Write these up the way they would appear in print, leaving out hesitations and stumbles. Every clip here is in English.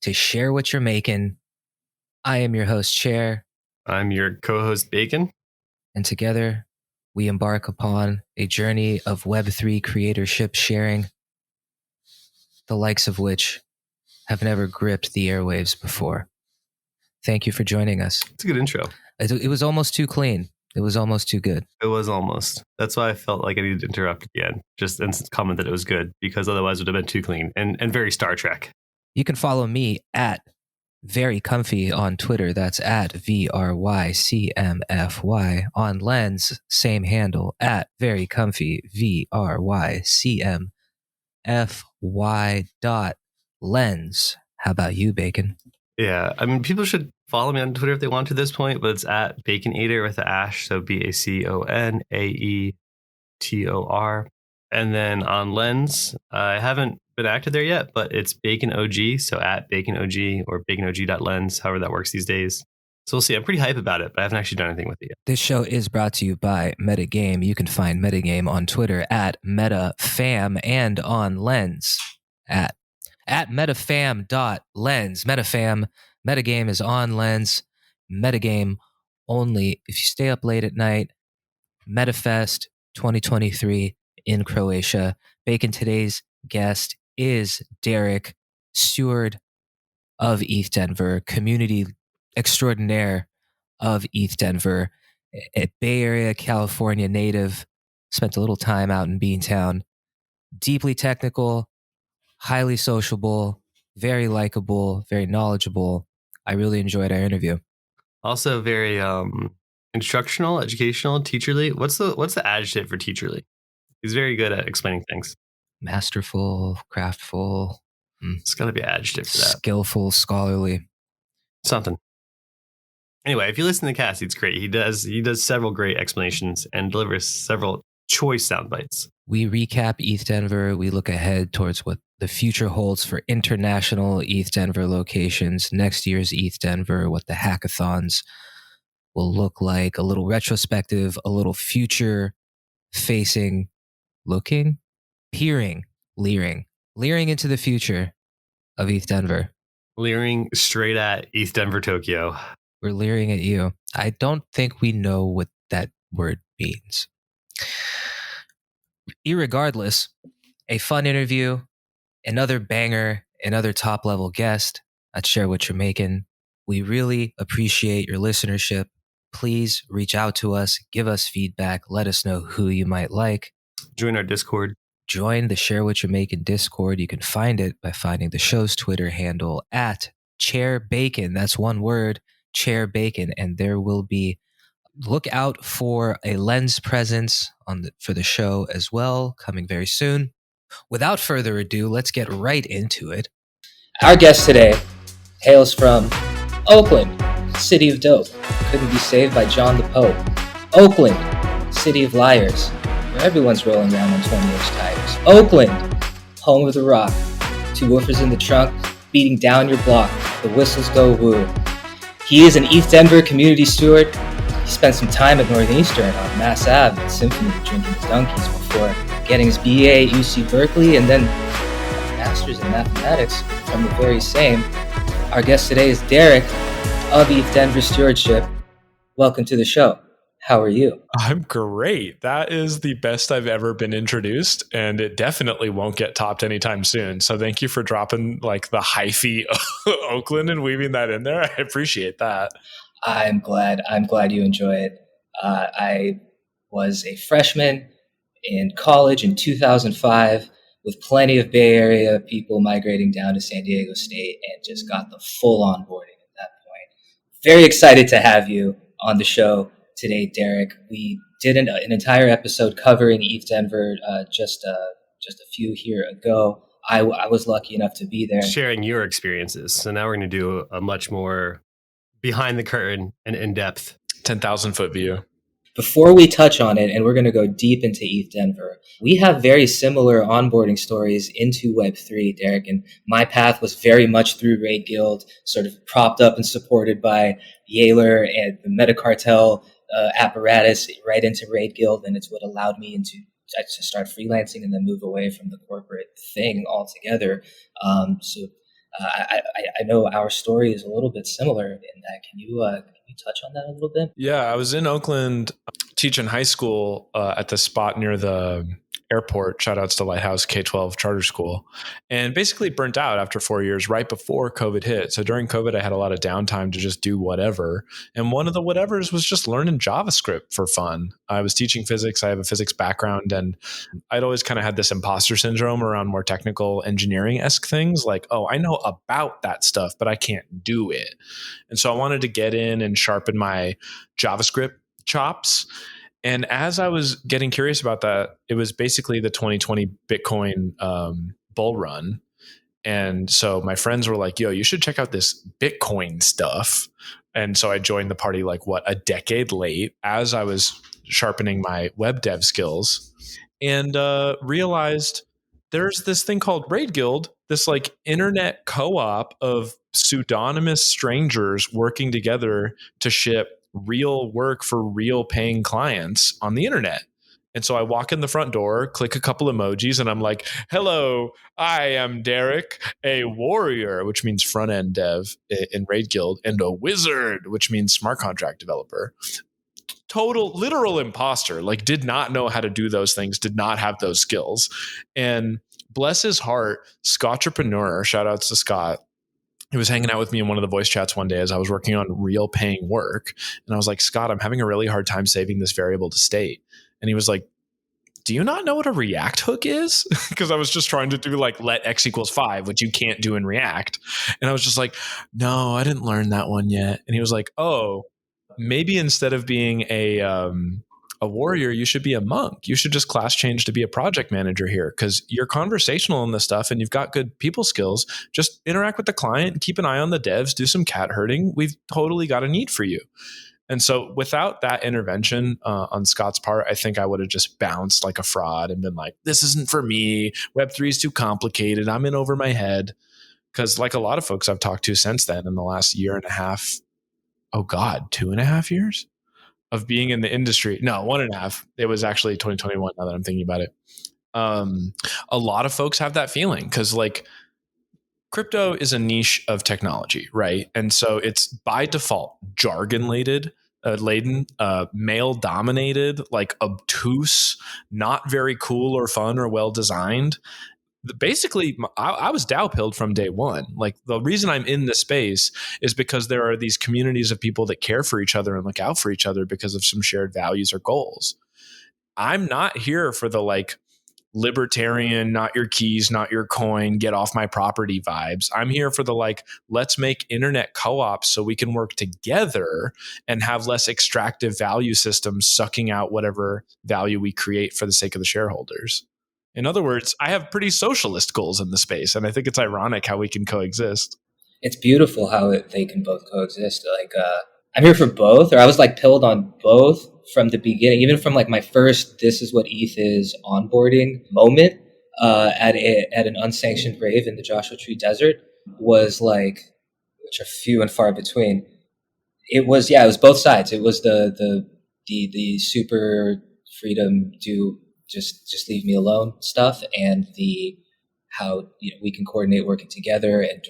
to share what you're making. I am your host, Chair. I'm your co-host, Bacon. And together, we embark upon a journey of Web3 creatorship sharing, the likes of which have never gripped the airwaves before. Thank you for joining us. It's a good intro. It was almost too clean. It was almost too good. It was almost. That's why I felt like I needed to interrupt again. Just and comment that it was good, because otherwise it would have been too clean and very Star Trek. You can follow me at Very Comfy on Twitter. That's at VRYCMFY. On Lens, same handle, at Very Comfy, VRYCMFY.lens. How about you, Bacon? Yeah, I mean, people should follow me on Twitter if they want to this point, but it's at Baconator with the Ash, so BACONAETOR. And then on Lens, I haven't been active there yet, but it's Bacon OG, so at Bacon OG or baconog.lens, however that works these days. So we'll see. I'm pretty hype about it, but I haven't actually done anything with it yet. This show is brought to you by Metagame. You can find Metagame on Twitter at MetaFam and on Lens at metafam.lens. Metafam, Metagame is on Lens. Metagame only if you stay up late at night. MetaFest 2023 in Croatia. Bacon, today's guest is Derrek, steward of ETH Denver, community extraordinaire of ETH Denver, a Bay Area, California native, spent a little time out in Beantown, deeply technical, highly sociable, very likable, very knowledgeable. I really enjoyed our interview. Also very instructional, educational, teacherly. What's the adjective for teacherly? He's very good at explaining things. Masterful, craftful. It's got to be an adjective for that. Skillful, scholarly. Something. Anyway, if you listen to the cast, it's great. He does several great explanations and delivers several choice sound bites. We recap ETH Denver. We look ahead towards what the future holds for international ETH Denver locations, next year's ETH Denver, what the hackathons will look like, a little retrospective, a little future facing, looking, peering, leering into the future of ETH Denver. Leering straight at ETH Denver, Tokyo. We're leering at you. I don't think we know what that word means. Irregardless, a fun interview, another banger, another top level guest. I'd share what you're making. We really appreciate your listenership. Please reach out to us, give us feedback, let us know who you might like. Join our Discord. Join the Share What You're Making Discord. You can find it by finding the show's Twitter handle at Chair Bacon. That's one word, Chair Bacon. And there will be, look out for a Lens presence for the show as well, coming very soon. Without further ado, let's get right into it. Our guest today hails from Oakland, City of Dope. Couldn't be saved by John the Pope. Oakland, City of Liars, where everyone's rolling around on 20-inch tires. Oakland, home of the rock. Two woofers in the trunk, beating down your block. The whistles go woo. He is an ETH Denver community steward. He spent some time at Northeastern on Mass Ave and Symphony drinking donkeys before getting his BA at UC Berkeley and then a master's in mathematics from the very same. Our guest today is Derrek of ETH Denver Stewardship. Welcome to the show. How are you? I'm great. That is the best I've ever been introduced, and it definitely won't get topped anytime soon. So thank you for dropping like the hyphy Oakland and weaving that in there. I appreciate that. I'm glad you enjoy it. I was a freshman in college in 2005 with plenty of Bay Area people migrating down to San Diego State and just got the full onboarding at that point. Very excited to have you on the show today, Derrek. We did an entire episode covering ETH Denver just a few here ago. I was lucky enough to be there. Sharing your experiences. So now we're going to do a much more behind the curtain and in-depth 10,000 foot view. Before we touch on it, and we're going to go deep into ETH Denver, we have very similar onboarding stories into Web3, Derrek, and my path was very much through Raid Guild, sort of propped up and supported by Yaler and the Metacartel apparatus right into Raid Guild, and it's what allowed me to start freelancing and then move away from the corporate thing altogether. So I know our story is a little bit similar in that. Can you touch on that a little bit? Yeah, I was in Oakland teaching high school at the spot near the airport. Shout outs to Lighthouse K-12 charter school, and basically burnt out after 4 years right before COVID hit. So during COVID, I had a lot of downtime to just do whatever. And one of the whatevers was just learning JavaScript for fun. I was teaching physics. I have a physics background, and I'd always kind of had this imposter syndrome around more technical engineering-esque things like, oh, I know about that stuff, but I can't do it. And so I wanted to get in and sharpen my JavaScript chops. And as I was getting curious about that, it was basically the 2020 Bitcoin bull run. And so my friends were like, yo, you should check out this Bitcoin stuff. And so I joined the party like, a decade late as I was sharpening my web dev skills, and realized there's this thing called Raid Guild, this like internet co-op of pseudonymous strangers working together to ship real work for real paying clients on the internet. And so I walk in the front door, click a couple emojis, and I'm like, hello, I am Derek, a warrior, which means front end dev in Raid Guild, and a wizard, which means smart contract developer. Total literal imposter, like did not know how to do those things, did not have those skills. And bless his heart, Scottrepreneur, shout outs to Scott, he was hanging out with me in one of the voice chats one day as I was working on real paying work. And I was like, Scott, I'm having a really hard time saving this variable to state. And he was like, do you not know what a React hook is? Because I was just trying to do like let x equals 5, which you can't do in React. And I was just like, no, I didn't learn that one yet. And he was like, oh, maybe instead of being a warrior, you should be a monk. You should just class change to be a project manager here because you're conversational in this stuff and you've got good people skills. Just interact with the client, keep an eye on the devs, do some cat herding. We've totally got a need for you. And so without that intervention on Scott's part, I think I would have just bounced like a fraud and been like, this isn't for me. Web3 is too complicated. I'm in over my head. Because like a lot of folks I've talked to since then in the last year and a half, oh God, 2.5 years of being in the industry. No, 1.5. It was actually 2021 now that I'm thinking about it. A lot of folks have that feeling because like crypto is a niche of technology, right? And so it's by default jargon laden, male dominated, like obtuse, not very cool or fun or well designed. Basically, I was Dow-pilled from day one. Like the reason I'm in this space is because there are these communities of people that care for each other and look out for each other because of some shared values or goals. I'm not here for the like libertarian, not your keys, not your coin, get off my property vibes. I'm here for the like, let's make internet co-ops so we can work together and have less extractive value systems sucking out whatever value we create for the sake of the shareholders. In other words, I have pretty socialist goals in the space, and I think it's ironic how we can coexist. It's beautiful how they can both coexist. Like, I'm here for both, or I was like pilled on both from the beginning, even from like my first "this is what ETH is" onboarding moment at an unsanctioned rave in the Joshua Tree Desert was like, which are few and far between. It was both sides. It was the super freedom to just leave me alone stuff, and the how we can coordinate working together and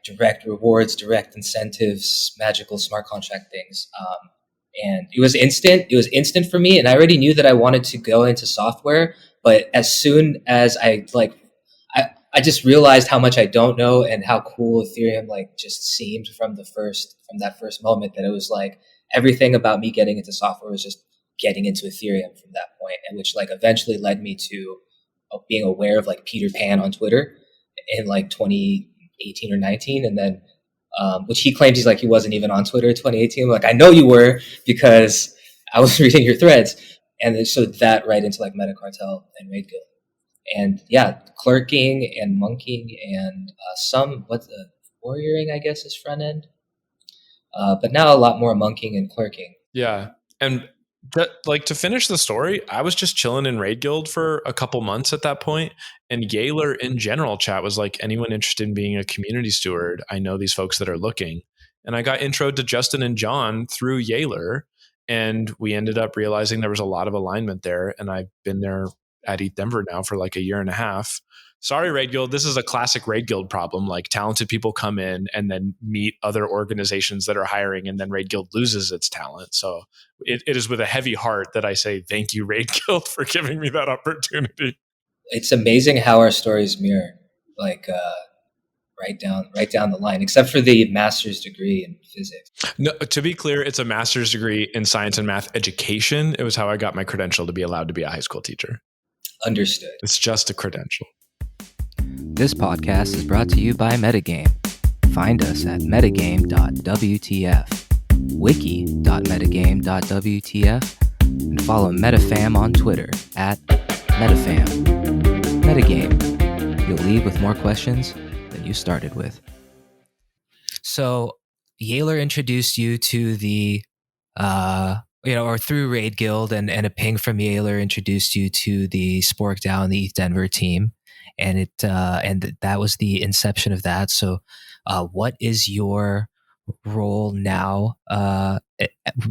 direct rewards, direct incentives, magical smart contract things. And it was instant. It was instant for me, and I already knew that I wanted to go into software. But as soon as I just realized how much I don't know and how cool Ethereum like just seemed from that first moment, that it was like everything about me getting into software was just getting into Ethereum from that point, and which like eventually led me to being aware of like Peter Pan on Twitter in like 2018 or 19, and then which he claims he wasn't even on Twitter in 2018. I'm like, I know you were because I was reading your threads, and then so that right into like Metacartel and Raid Guild, and yeah, clerking and monking and warrioring, I guess, is front end, but now a lot more monking and clerking. Yeah, and to finish the story, I was just chilling in Raid Guild for a couple months at that point, and Yaler in general chat was like, anyone interested in being a community steward? I know these folks that are looking. And I got introed to Justin and John through Yaler, and we ended up realizing there was a lot of alignment there. And I've been there at ETH Denver now for like a year and a half. Sorry, Raid Guild. This is a classic Raid Guild problem. Like talented people come in and then meet other organizations that are hiring, and then Raid Guild loses its talent. So it is with a heavy heart that I say thank you, Raid Guild, for giving me that opportunity. It's amazing how our stories mirror, like right down the line, except for the master's degree in physics. No, to be clear, it's a master's degree in science and math education. It was how I got my credential to be allowed to be a high school teacher. Understood. It's just a credential. This podcast is brought to you by Metagame. Find us at metagame.wtf, wiki.metagame.wtf, and follow MetaFam on Twitter at MetaFam. Metagame. You'll leave with more questions than you started with. So, Yaler introduced you to the, or through Raid Guild, and a ping from Yaler introduced you to the Spork DAO and the ETH Denver team. And that was the inception of that. So, what is your role now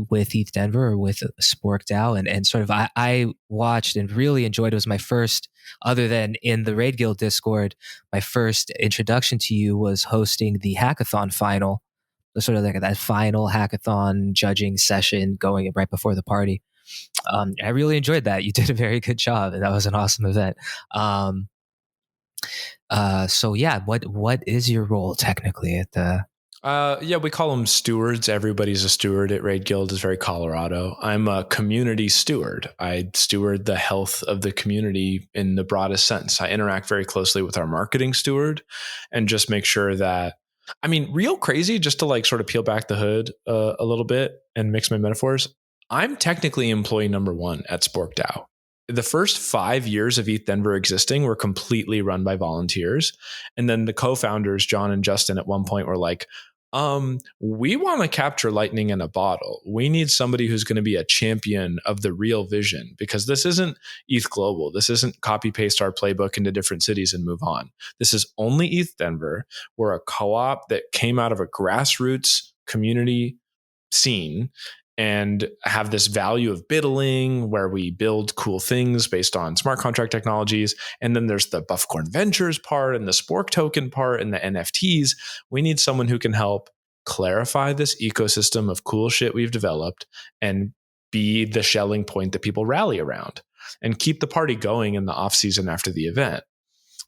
with ETH Denver or with Spork DAO? And sort of, I watched and really enjoyed. It was my first, other than in the Raid Guild Discord, my first introduction to you was hosting the hackathon final, sort of like that final hackathon judging session going right before the party. I really enjoyed that. You did a very good job, and that was an awesome event. So yeah, what is your role technically at the? We call them stewards. Everybody's a steward at Raid Guild. Is very Colorado. I'm a community steward. I steward the health of the community in the broadest sense. I interact very closely with our marketing steward and just make sure that, I mean, real crazy, just to like sort of peel back the hood a little bit and mix my metaphors. I'm technically employee number one at Spork DAO. The first 5 years of ETH Denver existing were completely run by volunteers. And then the co-founders, John and Justin, at one point were like, we want to capture lightning in a bottle. We need somebody who's going to be a champion of the real vision, because this isn't ETH Global. This isn't copy paste our playbook into different cities and move on. This is only ETH Denver. We're a co-op that came out of a grassroots community scene and have this value of Buidling, where we build cool things based on smart contract technologies. And then there's the Buffcorn Ventures part and the Spork token part and the NFTs. We need someone who can help clarify this ecosystem of cool shit we've developed and be the Schelling point that people rally around and keep the party going in the off season after the event.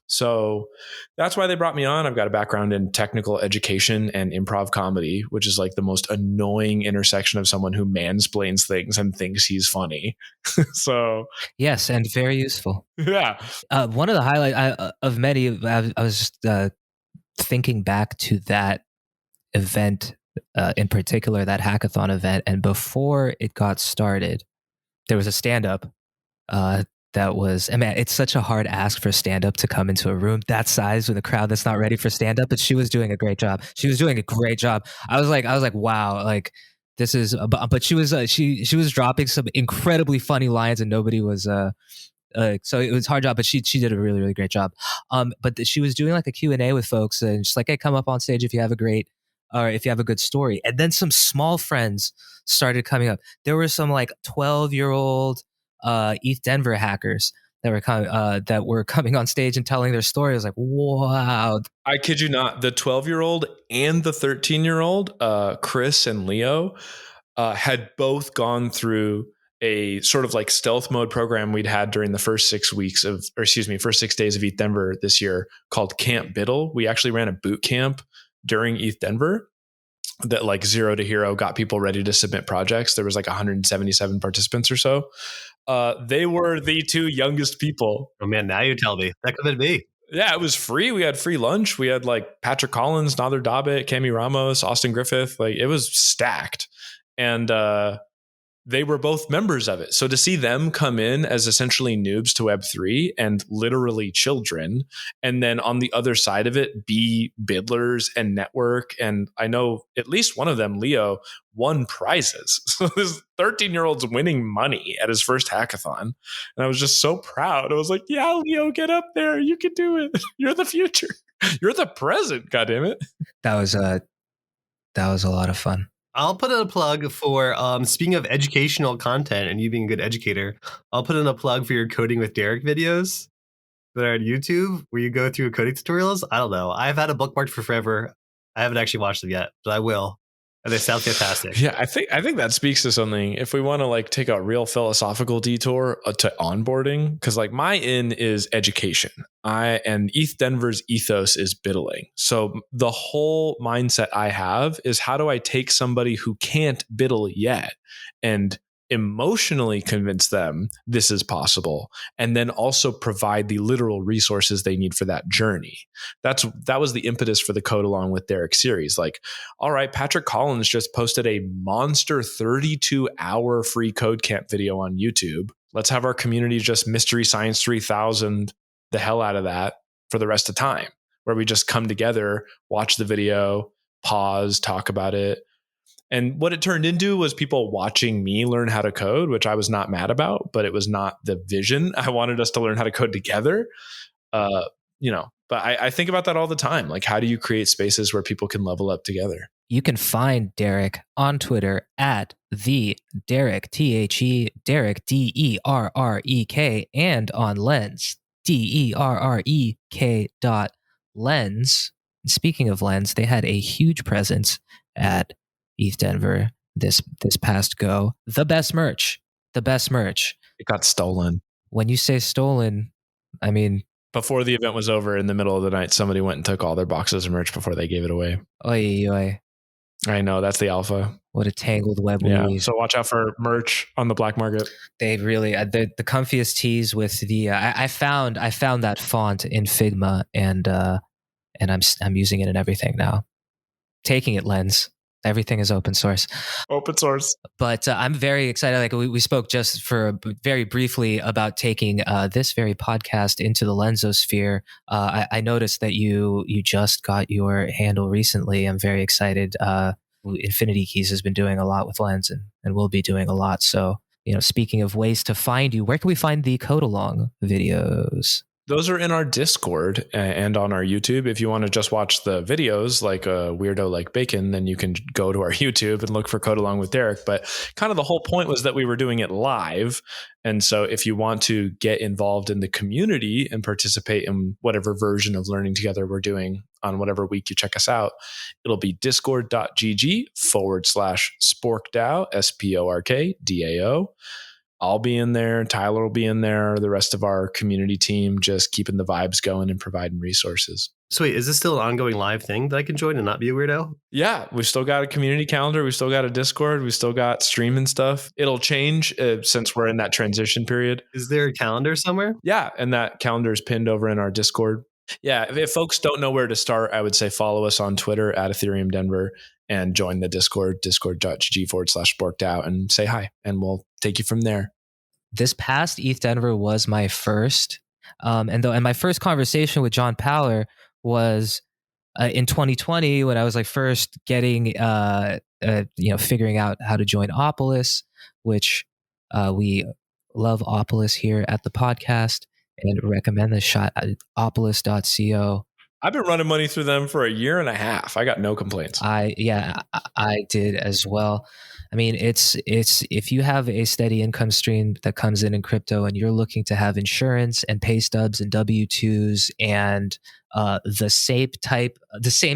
So that's why they brought me on. I've got a background in technical education and improv comedy, which is like the most annoying intersection of someone who mansplains things and thinks he's funny. So yes, and very useful. Yeah. One of the highlights of many, I was just thinking back to that event in particular, that hackathon event. And before it got started, there was a stand-up that was, I mean, it's such a hard ask for stand-up to come into a room that size with a crowd that's not ready for stand-up, but she was doing a great job. I was like, wow, like this is, but she was dropping some incredibly funny lines and nobody was, so it was a hard job, but she did a really, really great job. But she was doing like a Q&A with folks and just like, hey, come up on stage if you have a good story. And then some small friends started coming up. There were some like 12-year-old ETH Denver hackers that were coming on stage and telling their story. I was like, wow. I kid you not. The 12-year-old and the 13-year-old, Chris and Leo, had both gone through a sort of like stealth mode program we'd had during the first 6 days of ETH Denver this year called Camp Biddle. We actually ran a boot camp during ETH Denver that like 0 to hero got people ready to submit projects. There was like 177 participants or so. They were the two youngest people. Oh man, now you tell me. That could have been me. Yeah, it was free. We had free lunch. We had like Patrick Collins, Nader Dabbit, Cami Ramos, Austin Griffith. Like it was stacked. And they were both members of it. So to see them come in as essentially noobs to Web3 and literally children, and then on the other side of it, be biddlers and network. And I know at least one of them, Leo, won prizes. So this 13-year-old's winning money at his first hackathon. And I was just so proud. I was like, yeah, Leo, get up there. You can do it. You're the future. You're the present. God damn it. That was a lot of fun. I'll put in a plug for, speaking of educational content and you being a good educator, I'll put in a plug for your Coding with Derrek videos. that are on YouTube where you go through coding tutorials. I don't know. I've had a bookmark for forever. I haven't actually watched them yet, but I will. And they sound fantastic. Yeah, I think that speaks to something. If we want to like take a real philosophical detour to onboarding, because like my in is education. And ETH Denver's ethos is Buidling. So the whole mindset I have is how do I take somebody who can't Buidle yet and emotionally convince them this is possible, and then also provide the literal resources they need for that journey. That was the impetus for the Code Along with Derrek series. Like, all right, Patrick Collins just posted a monster 32-hour free code camp video on YouTube. Let's have our community just Mystery Science 3000 the hell out of that for the rest of time, where we just come together, watch the video, pause, talk about it. And what it turned into was people watching me learn how to code, which I was not mad about, but it was not the vision. I wanted us to learn how to code together. But I think about that all the time. Like, how do you create spaces where people can level up together? You can find Derrek on Twitter at the Derrek, Derrek, Derrek, and on Lens, Derrek.lens. Speaking of Lens, they had a huge presence at ETH Denver this past go. The best merch. It got stolen. When you say stolen, I mean, before the event was over, in the middle of the night, somebody went and took all their boxes of merch before they gave it away. Oy, oy. I know, that's the alpha. What a tangled web. Yeah, so watch out for merch on the black market. They really the comfiest tees with the I found that font in Figma, and I'm using it in everything now. Taking it, Lens. Everything is open source. But I'm very excited. Like we spoke just for very briefly about taking this very podcast into the Lensosphere. I noticed that you just got your handle recently. I'm very excited. Infinity Keys has been doing a lot with Lens and will be doing a lot. So, speaking of ways to find you, where can we find the Code Along videos? Those are in our Discord and on our YouTube. If you want to just watch the videos like a weirdo like Bacon, then you can go to our YouTube and look for Code Along with Derrek. But kind of the whole point was that we were doing it live. And so if you want to get involved in the community and participate in whatever version of learning together we're doing on whatever week you check us out, it'll be discord.gg/sporkdao, SPORKDAO. I'll be in there. Tyler will be in there. The rest of our community team, just keeping the vibes going and providing resources. So wait, is this still an ongoing live thing that I can join and not be a weirdo? Yeah, we've still got a community calendar. We've still got a Discord. We've still got streaming stuff. It'll change since we're in that transition period. Is there a calendar somewhere? Yeah, and that calendar is pinned over in our Discord. Yeah, if folks don't know where to start, I would say follow us on Twitter at Ethereum Denver and join the Discord, discord.gg/sporkdao, and say hi, and we'll take you from there. This past ETH Denver was my first, and my first conversation with John Powler was in 2020 when I was like first getting, figuring out how to join Opolis, which we love Opolis here at the podcast and recommend the shot at opolis.co. I've been running money through them for a year and a half. I got no complaints. I did as well. I mean, it's if you have a steady income stream that comes in crypto and you're looking to have insurance and pay stubs and W-2s and the same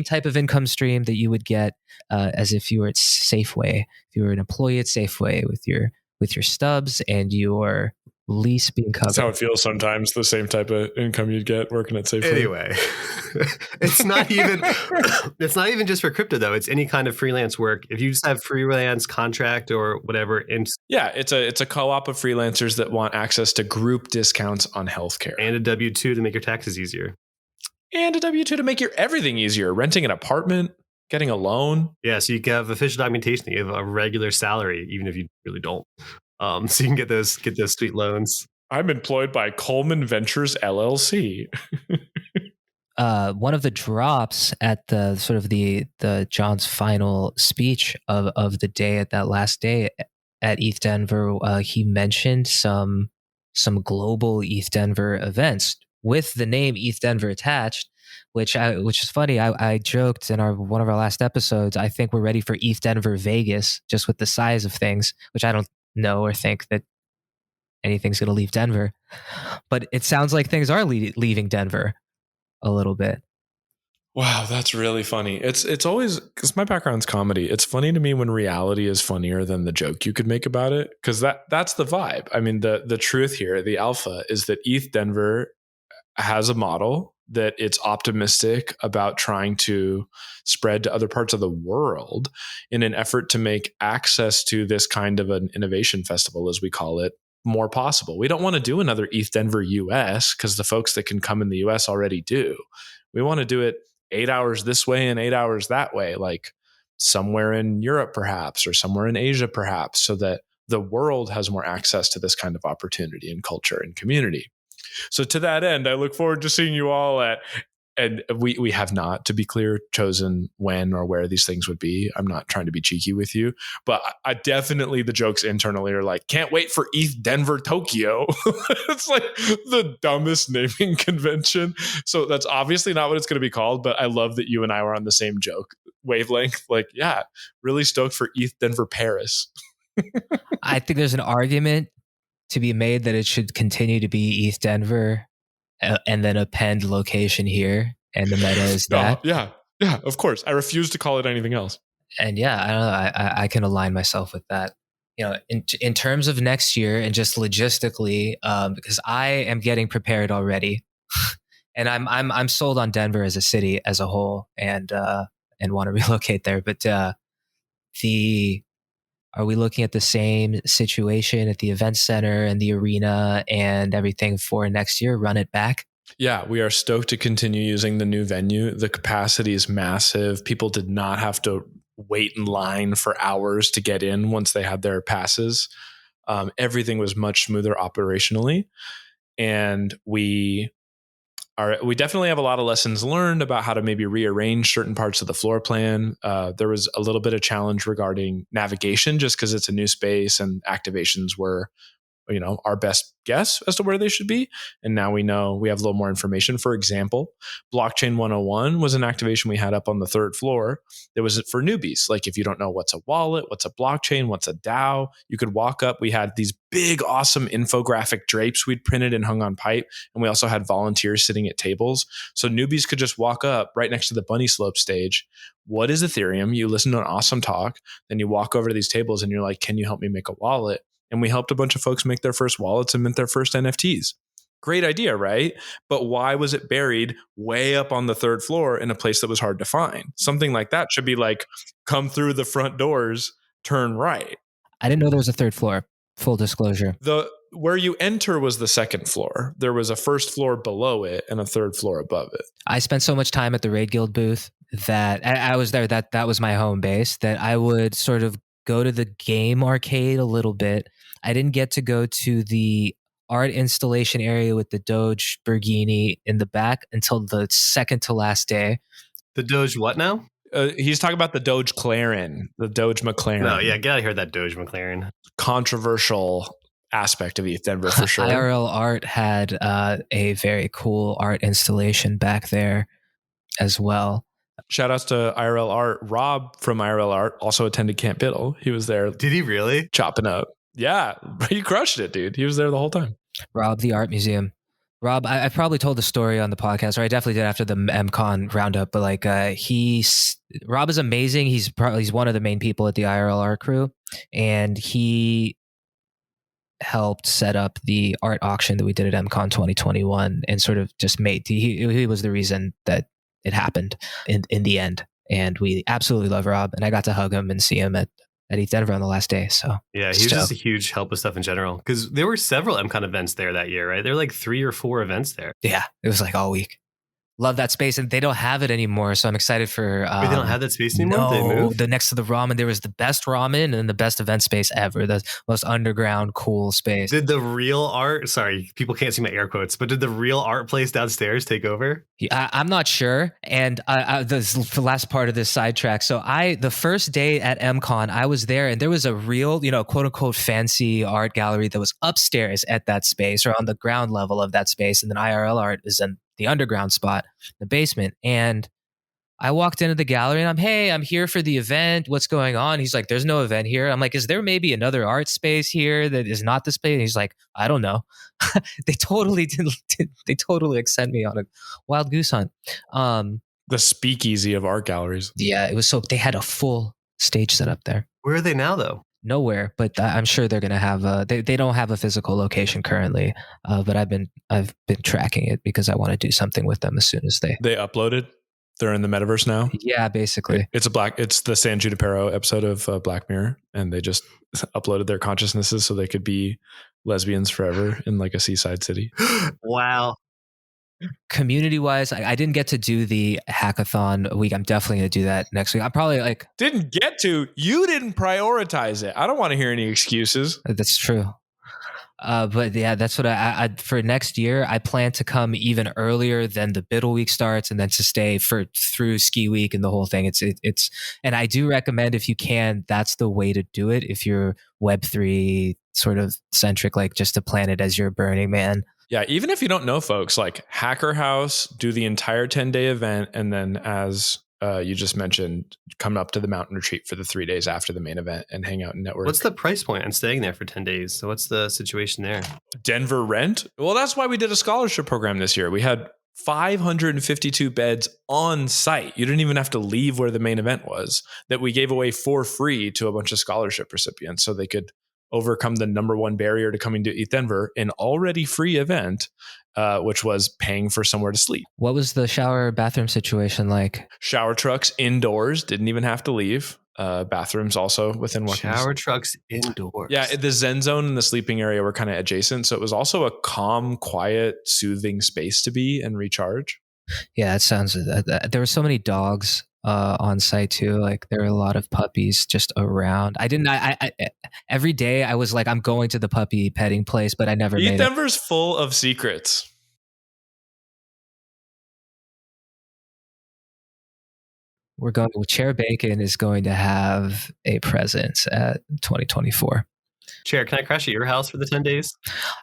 type of income stream that you would get as if you were at Safeway, if you were an employee at Safeway with your stubs and your lease being covered. That's how it feels sometimes, the same type of income you'd get working at Safeway. Anyway, it's not even just for crypto though. It's any kind of freelance work. If you just have freelance contract or whatever. Yeah, it's a co-op of freelancers that want access to group discounts on healthcare. And a W-2 to make your taxes easier. And a W-2 to make your everything easier. Renting an apartment, getting a loan. Yeah, so you can have official documentation that you have a regular salary, even if you really don't. So you can get those sweet loans. I'm employed by Coleman Ventures LLC. One of the drops at the sort of the John's final speech of the day, at that last day at ETH Denver, he mentioned some global ETH Denver events with the name ETH Denver attached, which is funny. I joked in one of our last episodes, I think we're ready for ETH Denver Vegas, just with the size of things, which I don't know or think that anything's going to leave Denver. But it sounds like things are leaving Denver a little bit. Wow, that's really funny. It's always, because my background's comedy. It's funny to me when reality is funnier than the joke you could make about it, because that's the vibe. I mean, the truth here, the alpha, is that ETH Denver has a model that it's optimistic about trying to spread to other parts of the world in an effort to make access to this kind of an innovation festival, as we call it, more possible. We don't want to do another ETH Denver US because the folks that can come in the US already do. We want to do it 8 hours this way and 8 hours that way, like somewhere in Europe perhaps, or somewhere in Asia perhaps, so that the world has more access to this kind of opportunity and culture and community. So to that end, I look forward to seeing you all at, and we have not, to be clear, chosen when or where these things would be. I'm not trying to be cheeky with you, but I definitely, the jokes internally are like, can't wait for ETH Denver Tokyo. It's like the dumbest naming convention. So that's obviously not what it's going to be called, but I love that you and I were on the same joke wavelength. Like, yeah, really stoked for ETH Denver Paris. I think there's an argument to be made that it should continue to be ETH Denver and then append location here. And the meta is that. Yeah, of course. I refuse to call it anything else. And yeah, I don't know. I can align myself with that. You know, in terms of next year and just logistically, because I am getting prepared already, and I'm sold on Denver as a city as a whole, and want to relocate there. But are we looking at the same situation at the event center and the arena and everything for next year? Run it back? Yeah, we are stoked to continue using the new venue. The capacity is massive. People did not have to wait in line for hours to get in once they had their passes. Everything was much smoother operationally. And we definitely have a lot of lessons learned about how to maybe rearrange certain parts of the floor plan. There was a little bit of challenge regarding navigation just because it's a new space and activations were, our best guess as to where they should be. And now we know we have a little more information. For example, Blockchain 101 was an activation we had up on the third floor. It was for newbies. Like if you don't know what's a wallet, what's a blockchain, what's a DAO, you could walk up. We had these big, awesome infographic drapes we'd printed and hung on pipe. And we also had volunteers sitting at tables. So newbies could just walk up right next to the bunny slope stage. What is Ethereum? You listen to an awesome talk. Then you walk over to these tables and you're like, can you help me make a wallet? And we helped a bunch of folks make their first wallets and mint their first NFTs. Great idea, right? But why was it buried way up on the third floor in a place that was hard to find? Something like that should be like, come through the front doors, turn right. I didn't know there was a third floor. Full disclosure. Where you enter was the second floor. There was a first floor below it and a third floor above it. I spent so much time at the Raid Guild booth that I was there. That was my home base. That I would sort of go to the game arcade a little bit. I didn't get to go to the art installation area with the Doge Bergini in the back until the second to last day. The Doge what now? He's talking about the Doge McLaren, the Doge McLaren. No, yeah, get out of here, that Doge McLaren. Controversial aspect of ETH Denver for sure. IRL Art had a very cool art installation back there as well. Shout outs to IRL Art. Rob from IRL Art also attended Camp Biddle. He was there. Did he really? Chopping up. Yeah, he crushed it, dude. He was there the whole time. Rob, the art museum. Rob, I probably told the story on the podcast, or I definitely did after the MCon roundup. But like, Rob is amazing. He's one of the main people at the IRL Art crew, and he helped set up the art auction that we did at MCon 2021, and sort of just he was the reason that it happened in the end. And we absolutely love Rob, and I got to hug him and see him at ETH Denver on the last day. So yeah, he was just a huge help with stuff in general, because there were several MCon events there that year, right? There were like 3 or 4 events there. Yeah, it was like all week. Love that space, and they don't have it anymore. So I'm excited for. Wait, they don't have that space anymore. No, they moved? the next to the ramen, there was the best ramen and the best event space ever. The most underground, cool space. Did the real art? Sorry, people can't see my air quotes, but did the real art place downstairs take over? I'm not sure. And the last part of this sidetrack. So the first day at MCon, I was there, and there was a real, quote unquote, fancy art gallery that was upstairs at that space, or on the ground level of that space, and then IRL Art is in the underground spot, the basement. And I walked into the gallery and I'm here for the event. What's going on? He's like, there's no event here. I'm like, is there maybe another art space here that is not this place? And he's like, I don't know. They totally they totally like sent me on a wild goose hunt. The speakeasy of art galleries. Yeah, it was they had a full stage set up there. Where are they now, though? Nowhere, but I'm sure they're going to have they don't have a physical location currently, but I've been tracking it because I want to do something with them as soon as they uploaded. They're in the metaverse now. Yeah, basically. It's the San Junipero episode of Black Mirror, and they just uploaded their consciousnesses so they could be lesbians forever in like a seaside city. Wow. Community wise, I didn't get to do the hackathon week. I'm definitely going to do that next week. I'm probably like didn't get to. You didn't prioritize it. I don't want to hear any excuses. That's true. But yeah, that's what I for next year. I plan to come even earlier than the Biddle week starts, and then to stay through ski week and the whole thing. It's and I do recommend, if you can, that's the way to do it. If you're Web3 sort of centric, like just to plan it as your Burning Man. Yeah, even if you don't know folks, like Hacker House, do the entire 10-day event, and then as you just mentioned, come up to the mountain retreat for the 3 days after the main event and hang out and network. What's the price point on staying there for 10 days? So what's the situation there? Denver rent? Well, that's why we did a scholarship program this year. We had 552 beds on site. You didn't even have to leave where the main event was, that we gave away for free to a bunch of scholarship recipients so they could overcome the number one barrier to coming to ETH Denver, an already free event, which was paying for somewhere to sleep. What was the shower bathroom situation like? Shower trucks indoors, didn't even have to leave. Bathrooms also within walking shower trucks indoors. Yeah, the Zen zone and the sleeping area were kind of adjacent, so it was also a calm, quiet, soothing space to be and recharge. Yeah, it sounds. There were so many dogs on site too. Like there were a lot of puppies just around. I every day I was like, I'm going to the puppy petting place, but I never made it. Denver's full of secrets. We're going. Chair Bacon is going to have a presence at 2024. Chair, can I crash at your house for the 10 days?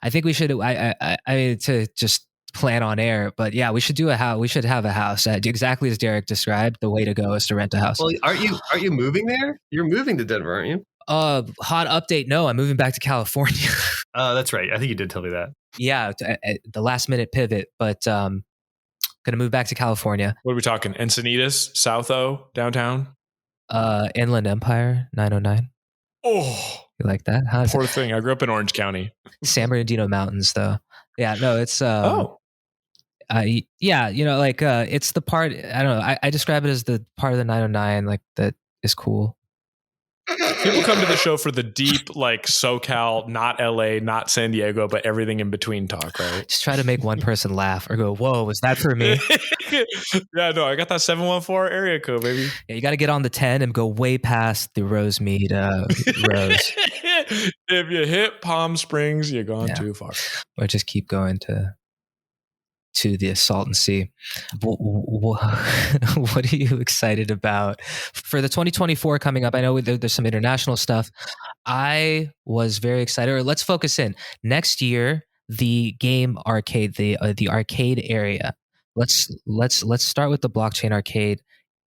I think we should. I to just plan on air, but yeah, we should do a house. We should have a house exactly as Derek described. The way to go is to rent a house. Well, aren't you moving there? You're moving to Denver, aren't you? Hot update. No, I'm moving back to California. That's right. I think you did tell me that. Yeah, the last minute pivot, but gonna move back to California. What are we talking? Encinitas, South O, downtown? Inland Empire, 909. Oh, you like that? Huh? Poor thing. I grew up in Orange County. San Bernardino Mountains, though. Yeah, no, it's yeah, it's the part. I don't know. I describe it as the part of the 909, like that is cool. People come to the show for the deep, like SoCal, not LA, not San Diego, but everything in between talk, right? Just try to make one person laugh or go, "Whoa, was that for me?" Yeah, no, I got that 714 area code, baby. Yeah, you got to get on the 10 and go way past the Rosemead Rose. If you hit Palm Springs, you're gone too far. Or just keep going to the Salton Sea. What are you excited about for the 2024 coming up? I know there's some international stuff. I was very excited. Or let's focus in next year. The game arcade, the arcade area. Let's start with the blockchain arcade.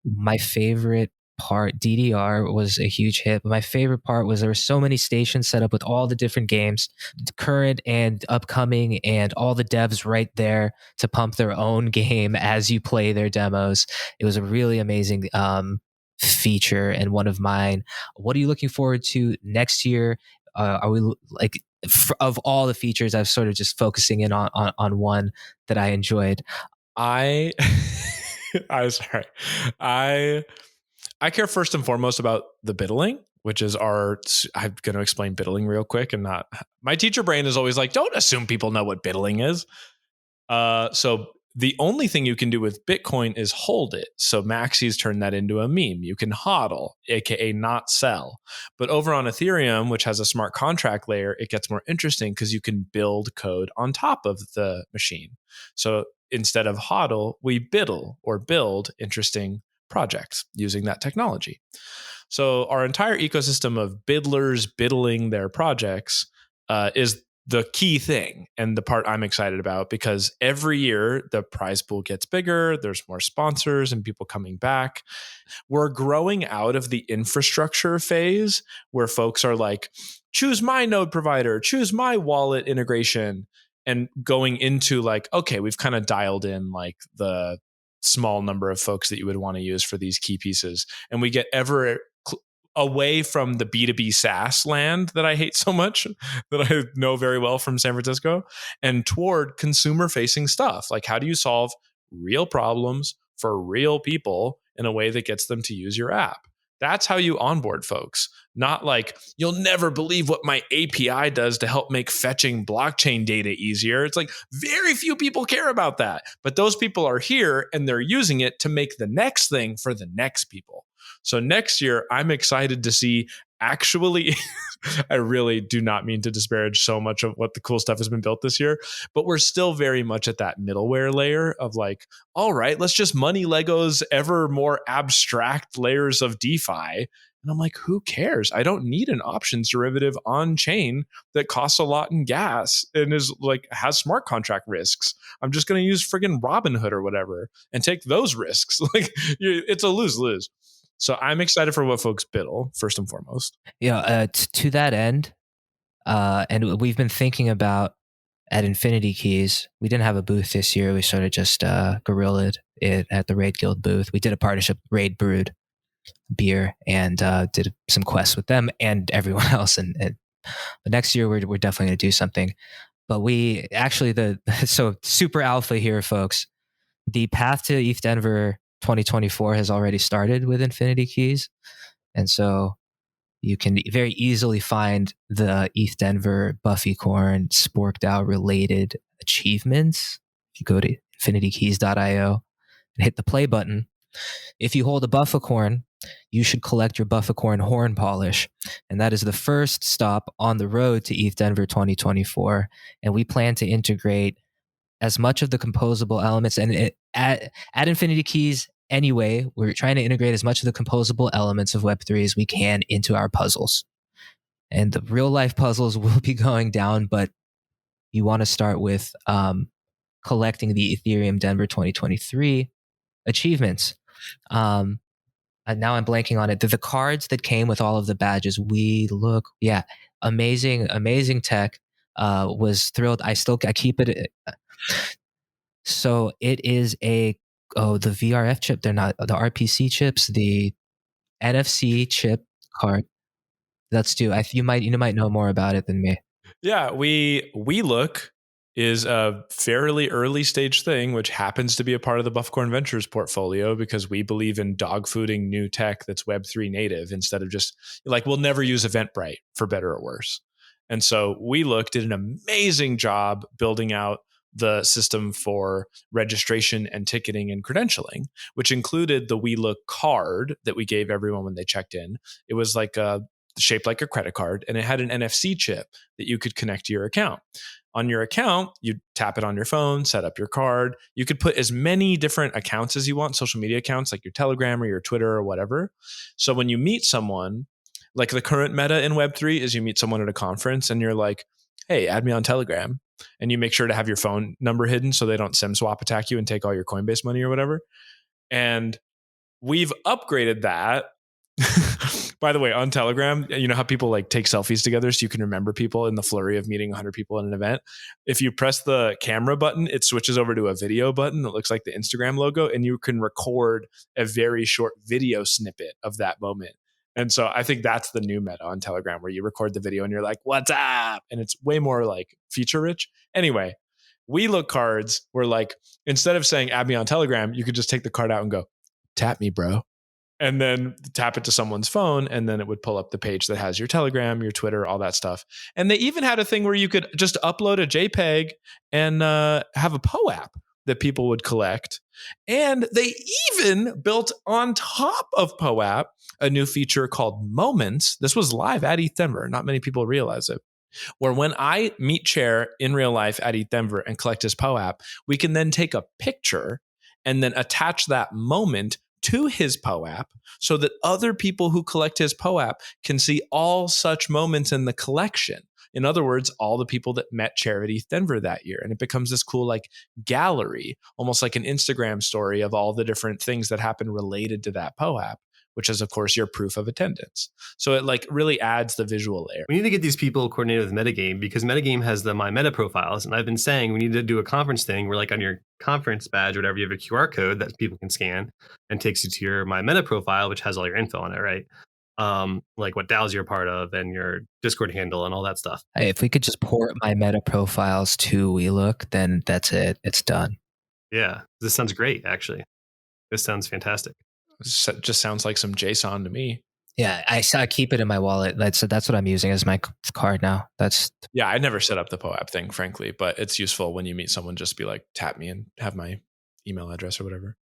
My favorite part, DDR, was a huge hit. But my favorite part was there were so many stations set up with all the different games, current and upcoming, and all the devs right there to pump their own game as you play their demos. It was a really amazing feature and one of mine. What are you looking forward to next year? Are we like of all the features? I've sort of just focusing in on one that I enjoyed. I'm sorry. I care first and foremost about the Buidling, which is I'm going to explain Buidling real quick and not. My teacher brain is always like, don't assume people know what Buidling is. So the only thing you can do with Bitcoin is hold it. So Maxi's turned that into a meme. You can hodl, aka not sell. But over on Ethereum, which has a smart contract layer, it gets more interesting because you can build code on top of the machine. So instead of hodl, we biddle or build interesting projects using that technology. So our entire ecosystem of biddlers biddling their projects is the key thing and the part I'm excited about, because every year the prize pool gets bigger, there's more sponsors and people coming back. We're growing out of the infrastructure phase where folks are like, choose my node provider, choose my wallet integration, and going into like, okay, we've kind of dialed in like the small number of folks that you would want to use for these key pieces. And we get ever away from the B2B SaaS land that I hate so much, that I know very well from San Francisco, and toward consumer facing stuff. Like, how do you solve real problems for real people in a way that gets them to use your app? That's how you onboard folks. Not like, you'll never believe what my API does to help make fetching blockchain data easier. It's like, very few people care about that. But those people are here and they're using it to make the next thing for the next people. So next year, I'm excited to see actually, I really do not mean to disparage so much of what the cool stuff has been built this year, but we're still very much at that middleware layer of like, all right, let's just money Legos ever more abstract layers of DeFi. And I'm like, who cares? I don't need an options derivative on chain that costs a lot in gas and is like, has smart contract risks. I'm just going to use friggin' Robinhood or whatever and take those risks. Like, it's a lose-lose. So I'm excited for what folks build, first and foremost. Yeah, to that end, and we've been thinking about at Infinity Keys. We didn't have a booth this year. We sort of just guerrillaed it at the Raid Guild booth. We did a partnership with Raid Brewed beer and did some quests with them and everyone else. And but next year we're definitely going to do something. But we actually so super alpha here, folks. The path to ETH Denver 2024 has already started with Infinity Keys. And so you can very easily find the ETH Denver Buffycorn Sporked Out related achievements. If you go to infinitykeys.io and hit the play button, if you hold a Buffycorn, you should collect your Buffycorn horn polish. And that is the first stop on the road to ETH Denver 2024. And we plan to integrate as much of the composable elements, and at Infinity Keys anyway, we're trying to integrate as much of the composable elements of Web3 as we can into our puzzles. And the real life puzzles will be going down, but you want to start with collecting the Ethereum Denver 2023 achievements. And now I'm blanking on it. The cards that came with all of the badges, amazing tech. Was thrilled. I keep it. So it is the VRF chip. They're not the RPC chips, the NFC chip card. That's due. You might know more about it than me. Yeah, we look is a fairly early stage thing, which happens to be a part of the Buffcorn Ventures portfolio because we believe in dogfooding new tech that's Web3 native instead of just like, we'll never use Eventbrite for better or worse. And so we did an amazing job building out the system for registration and ticketing and credentialing, which included the WeLook card that we gave everyone when they checked in. It was like shaped like a credit card, and it had an NFC chip that you could connect to your account. On your account, you tap it on your phone, set up your card. You could put as many different accounts as you want, social media accounts like your Telegram or your Twitter or whatever. So when you meet someone, like the current meta in Web3 is you meet someone at a conference and you're like, hey, add me on Telegram. And you make sure to have your phone number hidden so they don't SIM swap attack you and take all your Coinbase money or whatever. And we've upgraded that. By the way, on Telegram, you know how people like take selfies together so you can remember people in the flurry of meeting 100 people in an event? If you press the camera button, it switches over to a video button that looks like the Instagram logo, and you can record a very short video snippet of that moment. And so I think that's the new meta on Telegram, where you record the video and you're like, what's up? And it's way more like feature rich. Anyway, WeLook cards were like, instead of saying add me on Telegram, you could just take the card out and go, tap me, bro. And then tap it to someone's phone, and then it would pull up the page that has your Telegram, your Twitter, all that stuff. And they even had a thing where you could just upload a JPEG and have a POAP that people would collect. And they even built on top of POAP a new feature called Moments. This was live at ETH Denver. Not many people realize it. Where when I meet Chair in real life at ETH Denver and collect his POAP, we can then take a picture and then attach that moment to his POAP so that other people who collect his POAP can see all such moments in the collection. In other words, all the people that met Chair at ETH Denver that year. And it becomes this cool like gallery, almost like an Instagram story of all the different things that happened related to that POAP, which is of course your proof of attendance. So it like really adds the visual layer. We need to get these people coordinated with Metagame, because Metagame has the My Meta profiles. And I've been saying we need to do a conference thing where, like, on your conference badge or whatever, you have a QR code that people can scan and takes you to your My Meta profile, which has all your info on it, right? Like what DAOs you're a part of and your Discord handle and all that stuff. Hey, if we could just port my meta profiles to WeLook, then that's it. It's done. Yeah, this sounds great, actually. This sounds fantastic. Just sounds like some JSON to me. Yeah, I keep it in my wallet. That's what I'm using as my card now. Yeah, I never set up the POAP thing, frankly, but it's useful when you meet someone, just be like, tap me and have my email address or whatever.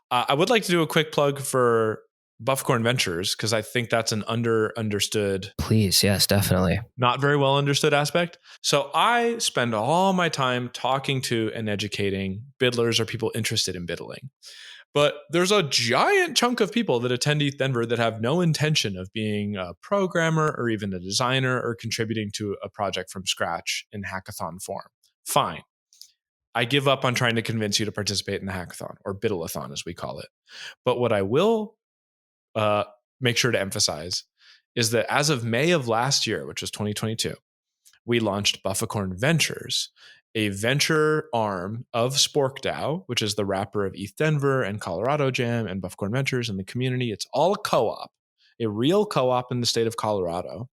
I would like to do a quick plug for Bufficorn Ventures, because I think that's an understood. Please, yes, definitely. Not very well understood aspect. So I spend all my time talking to and educating bidlers or people interested in biddling. But there's a giant chunk of people that attend ETH Denver that have no intention of being a programmer or even a designer or contributing to a project from scratch in hackathon form. Fine. I give up on trying to convince you to participate in the hackathon, or biddle-a-thon as we call it. But what I will make sure to emphasize is that as of May of last year, which was 2022, we launched Bufficorn Ventures, a venture arm of Spork DAO, which is the wrapper of ETH Denver and Colorado Jam and Bufficorn Ventures and the community. It's all a co-op, a real co-op in the state of Colorado.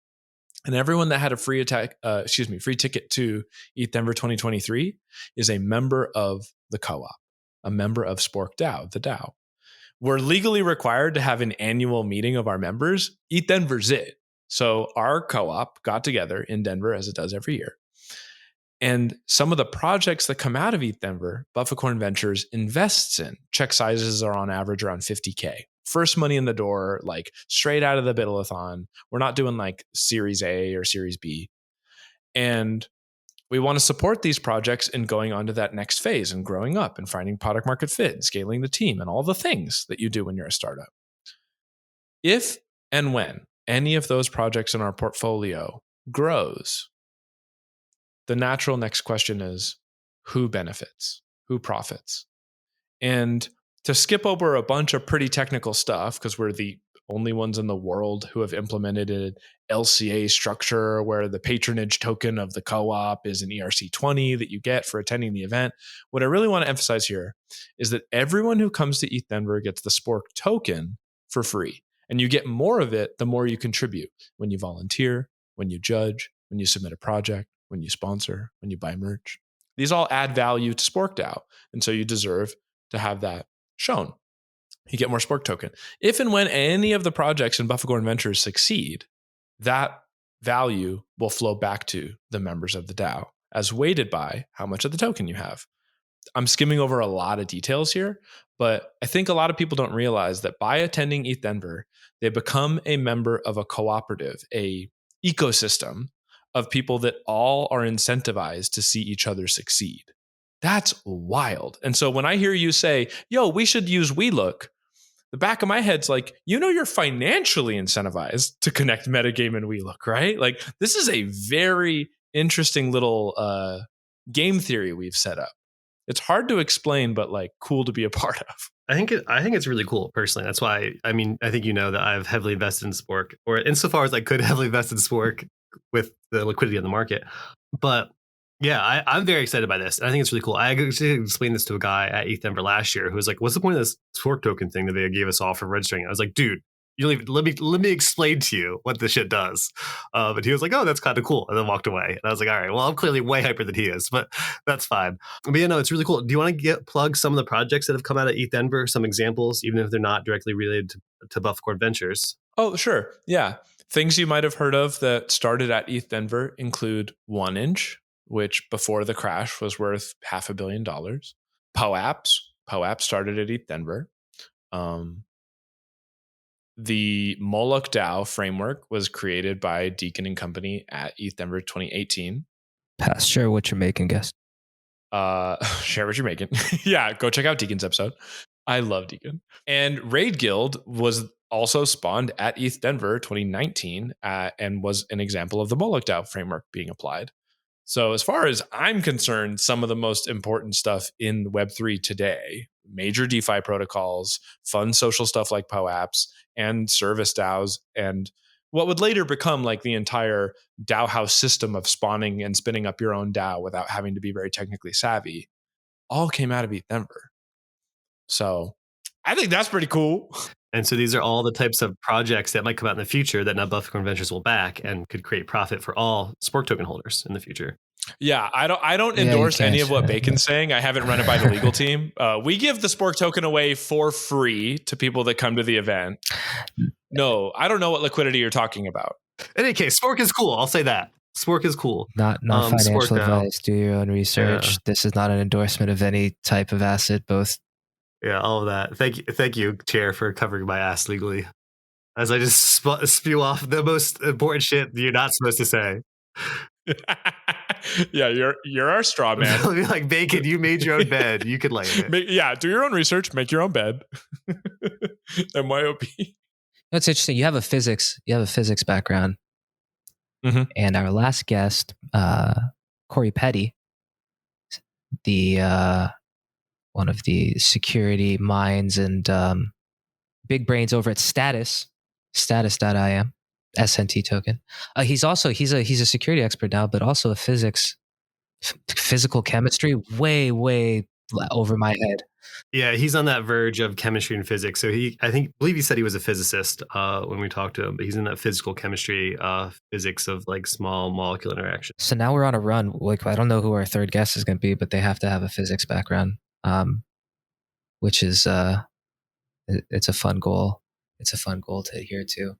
And everyone that had a free ticket to ETH Denver 2023 is a member of the co-op, a member of Spork DAO, the DAO. We're legally required to have an annual meeting of our members. ETH Denver's it. So our co-op got together in Denver, as it does every year. And some of the projects that come out of ETH Denver, Bufficorn Ventures invests in. Check sizes are on average around 50K. First money in the door, like straight out of the biddle-a-thon. We're not doing like Series A or Series B. And we want to support these projects in going on to that next phase and growing up and finding product market fit and scaling the team and all the things that you do when you're a startup. If and when any of those projects in our portfolio grows, the natural next question is, who benefits? Who profits? And to skip over a bunch of pretty technical stuff, because we're the only ones in the world who have implemented an LCA structure where the patronage token of the co-op is an ERC20 that you get for attending the event. What I really want to emphasize here is that everyone who comes to ETH Denver gets the Spork token for free. And you get more of it the more you contribute. When you volunteer, when you judge, when you submit a project, when you sponsor, when you buy merch. These all add value to Spork DAO. And so you deserve to have that shown. You get more Spork token. If and when any of the projects in Bufficorn Ventures succeed, that value will flow back to the members of the DAO as weighted by how much of the token you have. I'm skimming over a lot of details here, but I think a lot of people don't realize that by attending ETH Denver, they become a member of a cooperative, a ecosystem of people that all are incentivized to see each other succeed. That's wild. And so when I hear you say, yo, we should use WeLook, the back of my head's like, you're financially incentivized to connect Metagame and WeLook, right? Like, this is a very interesting little game theory we've set up. It's hard to explain, but like cool to be a part of. I think it's really cool personally. That's why, I think that I've heavily invested in Spork, or insofar as I could heavily invest in Spork with the liquidity on the market. But yeah, I'm very excited by this. I think it's really cool. I actually explained this to a guy at ETH Denver last year who was like, what's the point of this Spork token thing that they gave us all for registering? I was like, dude, let me explain to you what this shit does. But he was like, oh, that's kind of cool. And then walked away. And I was like, all right, well, I'm clearly way hyper than he is, but that's fine. But it's really cool. Do you want to plug some of the projects that have come out of ETH Denver, some examples, even if they're not directly related to Bufficorn Ventures? Oh, sure. Yeah. Things you might have heard of that started at ETH Denver include 1inch, which before the crash was worth $500 million. POAP started at ETH Denver. The Moloch DAO framework was created by Deacon and Company at ETH Denver 2018. Past share what you're making, guest. Share what you're making. Yeah, go check out Deacon's episode. I love Deacon. And Raid Guild was also spawned at ETH Denver 2019 and was an example of the Moloch DAO framework being applied. So as far as I'm concerned, some of the most important stuff in Web3 today, major DeFi protocols, fun social stuff like PoApps, and service DAOs, and what would later become like the entire DAO house system of spawning and spinning up your own DAO without having to be very technically savvy, all came out of ETH Denver. So I think that's pretty cool. And so these are all the types of projects that might come out in the future that now Buffett Ventures will back and could create profit for all Spork token holders in the future. Yeah, I don't endorse any of what Bacon's saying. I haven't run it by the legal team. We give the Spork token away for free to people that come to the event. No, I don't know what liquidity you're talking about. In any case, Spork is cool. I'll say that. Spork is cool. Not financial advice. Do your own research. Yeah. This is not an endorsement of any type of asset, both. Yeah, all of that. Thank you, Chair, for covering my ass legally. As I just spew off the most important shit you're not supposed to say. Yeah, you're our straw man. Like, Bacon, you made your own bed. You could lay in it. Yeah, do your own research. Make your own bed. MYOP. That's interesting. You have a physics background. Mm-hmm. And our last guest, Corey Petty, the one of the security minds and big brains over at status.im, SNT token. He's a security expert now, but also a physical chemistry, way over my head. Yeah, he's on that verge of chemistry and physics. So believe he said he was a physicist when we talked to him, but he's in that physical chemistry, physics of like small molecule interaction. So now we're on a run. Like, I don't know who our third guest is going to be, but they have to have a physics background, which is it's a fun goal. It's a fun goal to adhere to.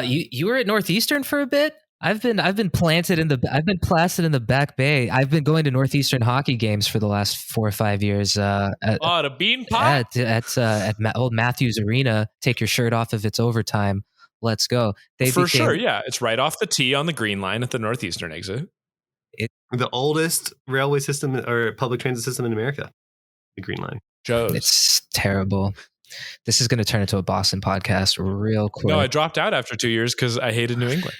You were at Northeastern for a bit. I've been planted in the Back Bay. I've been going to Northeastern hockey games for the last 4 or 5 years. The Bean Pot at old Matthews Arena. Take your shirt off if it's overtime. Let's go. Sure, yeah. It's right off the T on the Green Line at the Northeastern exit. The oldest railway system or public transit system in America, the Green Line. Joe's. It's terrible. This is going to turn into a Boston podcast real quick. No, I dropped out after 2 years because I hated New England.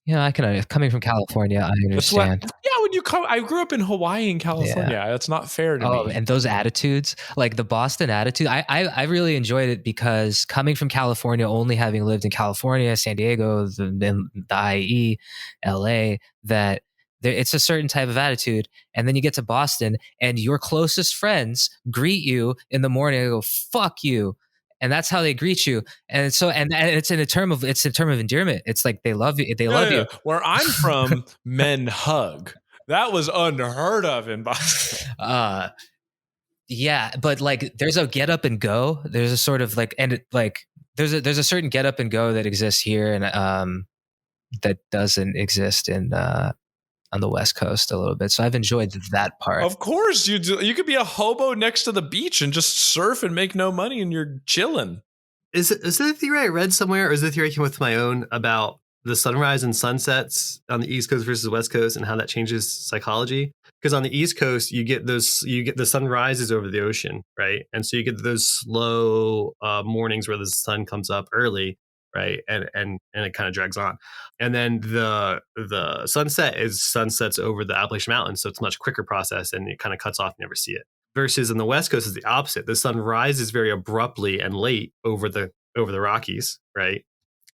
Yeah, coming from California, I understand. When you come, I grew up in Hawaii and California. Yeah. That's not fair to me. Oh, and those attitudes, like the Boston attitude, I really enjoyed it because coming from California, only having lived in California, San Diego, the IE, LA, that it's a certain type of attitude. And then you get to Boston and your closest friends greet you in the morning and go, fuck you. And that's how they greet you. And so, and it's in a term of endearment. It's like they love you. They love you. Where I'm from, men hug. That was unheard of in Boston. Yeah, but like there's a get up and go. There's a sort of like, and it, like there's a certain get up and go that exists here, and that doesn't exist in on the West Coast a little bit. So I've enjoyed that part. Of course you do. You could be a hobo next to the beach and just surf and make no money and you're chilling. Is it a theory I read somewhere, or is it a theory I came with my own about the sunrise and sunsets on the East Coast versus West Coast and how that changes psychology? Because on the East Coast, you get the sun rises over the ocean, right? And so you get those slow mornings where the sun comes up early, right? And it kind of drags on. And then the sunsets over the Appalachian Mountains, so it's a much quicker process and it kind of cuts off, you never see it. Versus in the West Coast is the opposite. The sun rises very abruptly and late over the Rockies, right?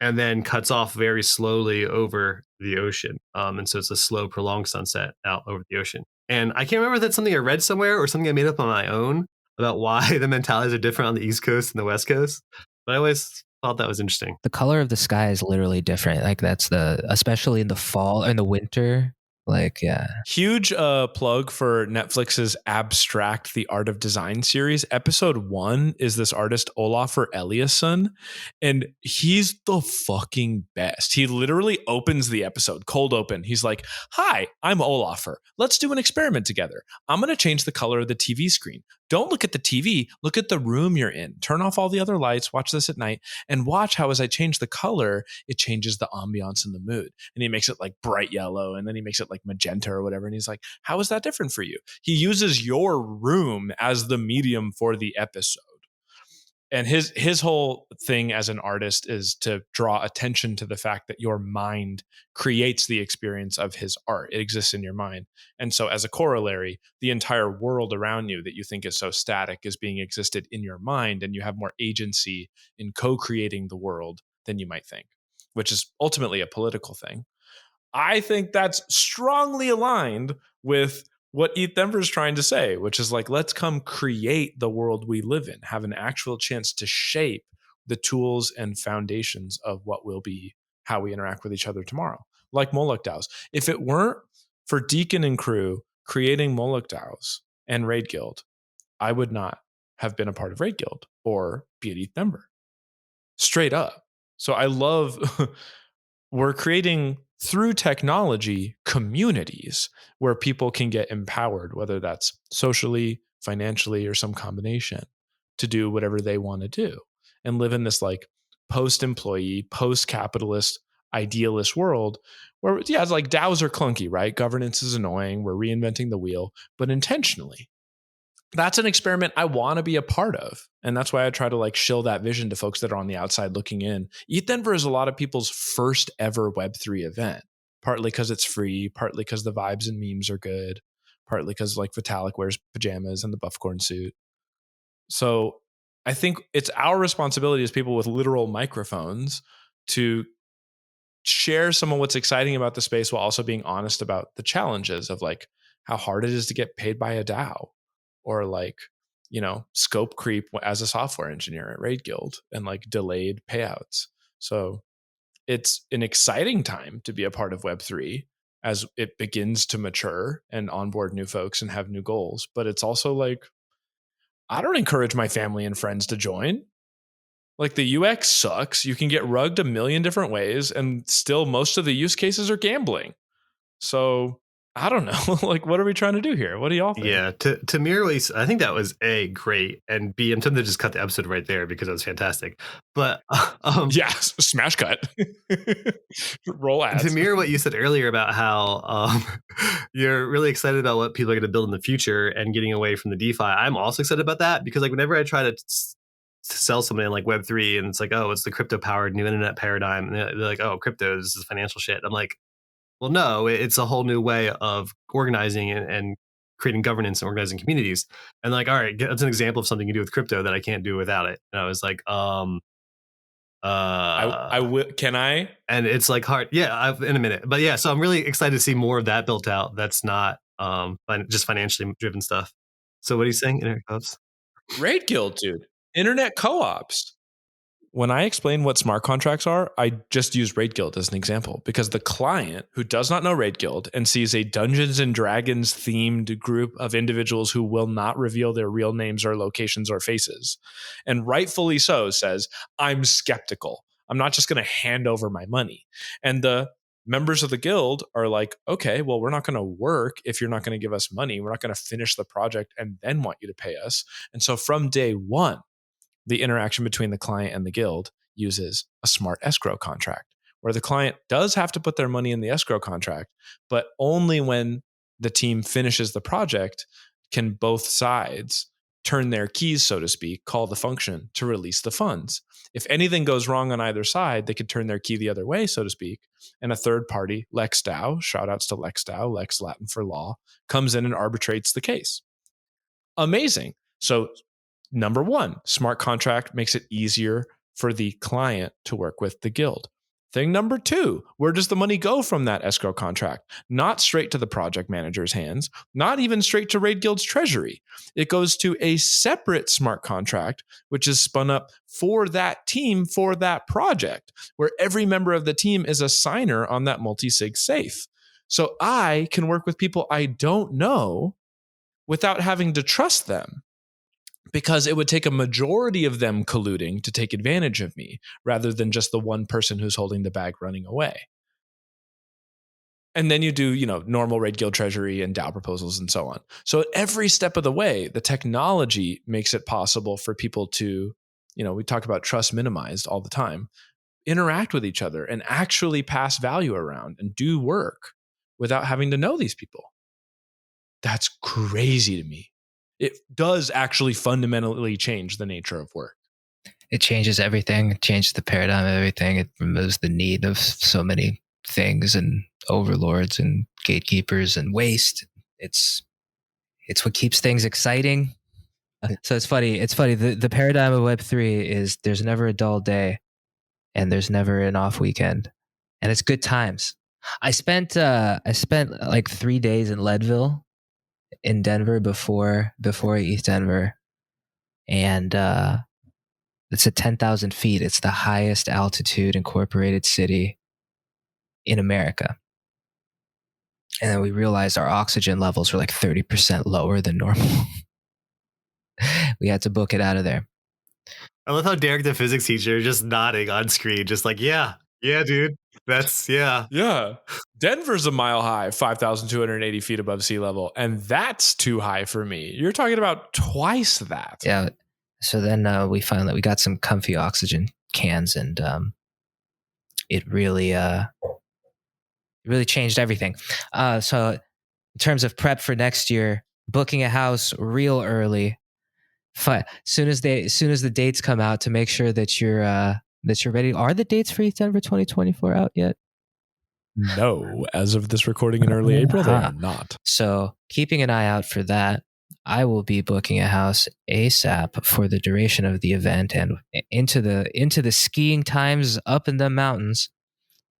And then cuts off very slowly over the ocean. And so it's a slow, prolonged sunset out over the ocean. And I can't remember if that's something I read somewhere or something I made up on my own about why the mentalities are different on the East Coast and the West Coast. But I always thought that was interesting. The color of the sky is literally different. Like especially in the fall or in the winter. Like, yeah. Huge plug for Netflix's Abstract, the Art of Design series. Episode 1 is this artist, Olafur Eliasson, and he's the fucking best. He literally opens the episode, cold open. He's like, hi, I'm Olafur. Let's do an experiment together. I'm going to change the color of the TV screen. Don't look at the TV, look at the room you're in. Turn off all the other lights, watch this at night, and watch how as I change the color, it changes the ambiance and the mood. And he makes it like bright yellow, and then he makes it like magenta or whatever. And he's like, how is that different for you? He uses your room as the medium for the episode. And his whole thing as an artist is to draw attention to the fact that your mind creates the experience of his art. It exists in your mind. And so as a corollary, the entire world around you that you think is so static is being existed in your mind, and you have more agency in co-creating the world than you might think, which is ultimately a political thing. I think that's strongly aligned with what ETH Denver is trying to say, which is like, let's come create the world we live in, have an actual chance to shape the tools and foundations of what will be how we interact with each other tomorrow, like Moloch DAOs. If it weren't for Deacon and crew creating Moloch DAOs and Raid Guild, I would not have been a part of Raid Guild or be at ETH Denver. Straight up. So I love we're creating through technology communities where people can get empowered, whether that's socially, financially, or some combination, to do whatever they want to do and live in this like post-employee, post-capitalist, idealist world where, yeah, it's like DAOs are clunky, right? Governance is annoying. We're reinventing the wheel, but intentionally. That's an experiment I want to be a part of. And that's why I try to like shill that vision to folks that are on the outside looking in. ETH Denver is a lot of people's first ever Web3 event, partly because it's free, partly because the vibes and memes are good, partly because like Vitalik wears pajamas and the buffcorn suit. So I think it's our responsibility as people with literal microphones to share some of what's exciting about the space while also being honest about the challenges of like how hard it is to get paid by a DAO, or like, you know, scope creep as a software engineer at Raid Guild and like delayed payouts. So it's an exciting time to be a part of Web3 as it begins to mature and onboard new folks and have new goals. But it's also like, I don't encourage my family and friends to join. Like the UX sucks. You can get rugged a million different ways, and still most of the use cases are gambling. So I don't know. Like, what are we trying to do here? What do y'all think? Yeah, to mirror what I think that was A, great, and B, I'm tempted to just cut the episode right there because it was fantastic. But yeah, smash cut. Roll ads. To mirror what you said earlier about how you're really excited about what people are going to build in the future and getting away from the DeFi, I'm also excited about that because like whenever I try to sell something like Web3 and it's like, oh, it's the crypto powered new internet paradigm, and they're like, oh, crypto, this is financial shit. I'm like, well, no, it's a whole new way of organizing and creating governance and organizing communities. And like, all right, that's an example of something you do with crypto that I can't do without it. And I was like, I will. Can I? And it's like hard. Yeah, in a minute. But yeah, so I'm really excited to see more of that built out. That's not just financially driven stuff. So what are you saying? Internet co-ops? Raid Guild, dude. Internet co-ops. When I explain what smart contracts are, I just use Raid Guild as an example because the client who does not know Raid Guild and sees a Dungeons and Dragons themed group of individuals who will not reveal their real names or locations or faces, and rightfully so, says, I'm skeptical. I'm not just going to hand over my money. And the members of the guild are like, okay, well, we're not going to work if you're not going to give us money. We're not going to finish the project and then want you to pay us. And so from day one, the interaction between the client and the guild uses a smart escrow contract where the client does have to put their money in the escrow contract, but only when the team finishes the project can both sides turn their keys, so to speak, call the function to release the funds. If anything goes wrong on either side, they could turn their key the other way, so to speak, and a third party, Lex DAO, shout outs to Lex DAO, Lex Latin for law, comes in and arbitrates the case. Amazing. So number one, smart contract makes it easier for the client to work with the guild. Thing number two, where does the money go from that escrow contract? Not straight to the project manager's hands, not even straight to Raid Guild's treasury. It goes to a separate smart contract, which is spun up for that team, for that project, where every member of the team is a signer on that multi-sig safe. So I can work with people I don't know without having to trust them, because it would take a majority of them colluding to take advantage of me rather than just the one person who's holding the bag running away. And then you do, normal Raid Guild treasury and DAO proposals and so on. So at every step of the way, the technology makes it possible for people to, we talk about trust minimized all the time, interact with each other and actually pass value around and do work without having to know these people. That's crazy to me. It does actually fundamentally change the nature of work. It changes everything. It changes the paradigm of everything. It removes the need of so many things and overlords and gatekeepers and waste. It's what keeps things exciting. So it's funny. The paradigm of Web3 is there's never a dull day and there's never an off weekend, and it's good times. I spent like 3 days in Leadville in Denver before ETH Denver, and it's at 10,000 feet. It's the highest altitude incorporated city in America. And then we realized our oxygen levels were like 30% lower than normal. We had to book it out of there. I love how Derek, the physics teacher, just nodding on screen, just like, yeah, dude. That's, yeah. Yeah. Denver's a mile high, 5,280 feet above sea level. And that's too high for me. You're talking about twice that. Yeah. So then we found that we got some comfy oxygen cans, and it really changed everything. So in terms of prep for next year, booking a house real early. Soon as the dates come out, to make sure that you're ready. Are the dates for ETH Denver 2024 out yet? No, as of this recording in early April, they are not. So keeping an eye out for that. I will be booking a house ASAP for the duration of the event and into the skiing times up in the mountains.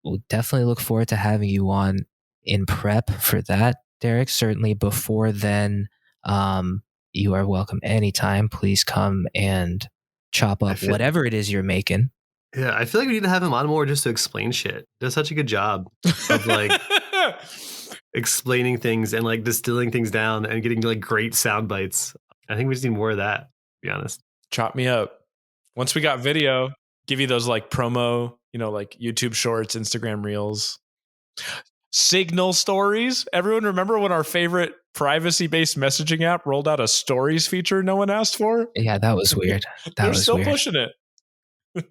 We'll definitely look forward to having you on in prep for that, Derek. Certainly before then, you are welcome anytime. Please come and chop up whatever it is you're making. Yeah, I feel like we need to have him on more just to explain shit. Does such a good job of like explaining things and like distilling things down and getting like great sound bites. I think we just need more of that, to be honest. Chop me up. Once we got video, give you those like promo, like YouTube shorts, Instagram reels, Signal stories. Everyone remember when our favorite privacy-based messaging app rolled out a stories feature no one asked for? Yeah, that was weird. They're still pushing it.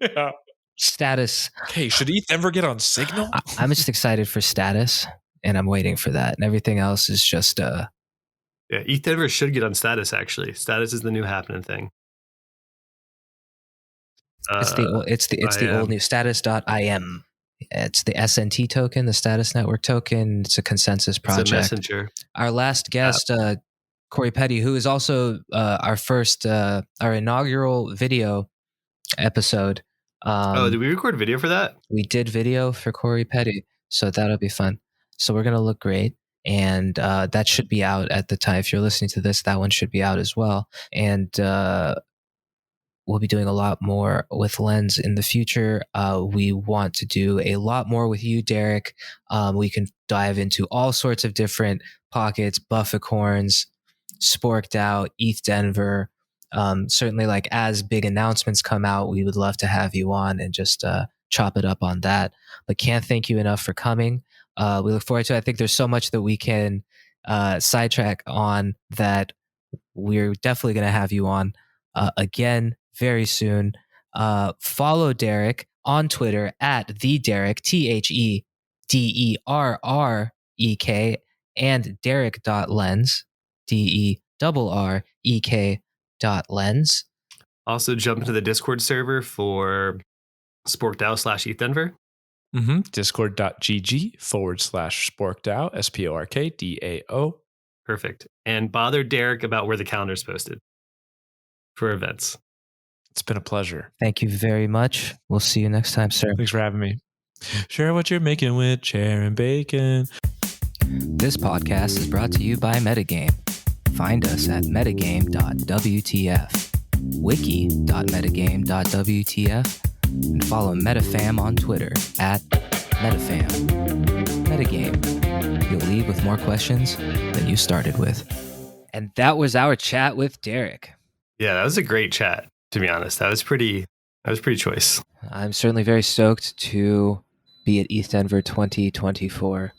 Yeah. Status. Okay, should ETH ever get on Signal? I'm just excited for Status, and I'm waiting for that. And everything else is just Yeah, ETH Denver should get on Status, actually. Status is the new happening thing. It's the old new status.im. It's the SNT token, the Status Network token. It's a consensus project. It's a messenger. Our last guest, Corey Petty, who is also our inaugural video episode. Did we record video for that? We did video for Corey Petty, so that'll be fun. So we're going to look great. And that should be out at the time. If you're listening to this, that one should be out as well. And we'll be doing a lot more with Lens in the future. We want to do a lot more with you, Derek. We can dive into all sorts of different pockets, Bufficorns, Sporked Out, ETH Denver. Certainly, like as big announcements come out, we would love to have you on and just chop it up on that. But can't thank you enough for coming. We look forward to it. I think there's so much that we can sidetrack on that we're definitely going to have you on again very soon. Follow Derek on Twitter at the Derrek, THEDERREK, and Derek.lens, DERREK.lens. Also jump into the Discord server for sporkdao/ETH Denver. Discord.gg/sporkdao, SPORKDAO. Perfect. And bother Derek about where the calendar is posted for events. It's been a pleasure. Thank you very much. We'll see you next time, sir. Thanks for having me. Share what you're making with Chair and Bacon. This podcast is brought to you by Metagame. Find us at metagame.wtf, wiki.metagame.wtf, and follow MetaFam on Twitter at MetaFam. Metagame. You'll leave with more questions than you started with. And that was our chat with Derek. Yeah, that was a great chat, to be honest. That was pretty choice. I'm certainly very stoked to be at ETH Denver 2024,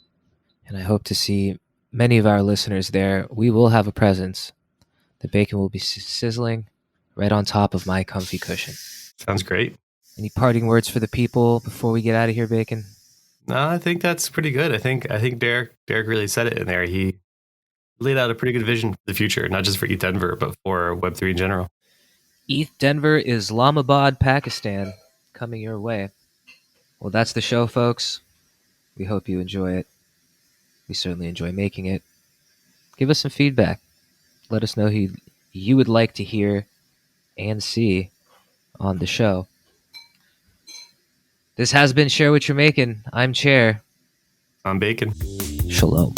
and I hope to see many of our listeners there. We will have a presence. The bacon will be sizzling right on top of my comfy cushion. Sounds great. Any parting words for the people before we get out of here, Bacon? No, I think that's pretty good. I think Derek really said it in there. He laid out a pretty good vision for the future, not just for ETH Denver, but for Web3 in general. ETH Denver, Islamabad, Pakistan, coming your way. Well, that's the show, folks. We hope you enjoy it. We certainly enjoy making it. Give us some feedback. Let us know who you would like to hear and see on the show. This has been Share What You're Making. I'm Chair. I'm Bacon. Shalom.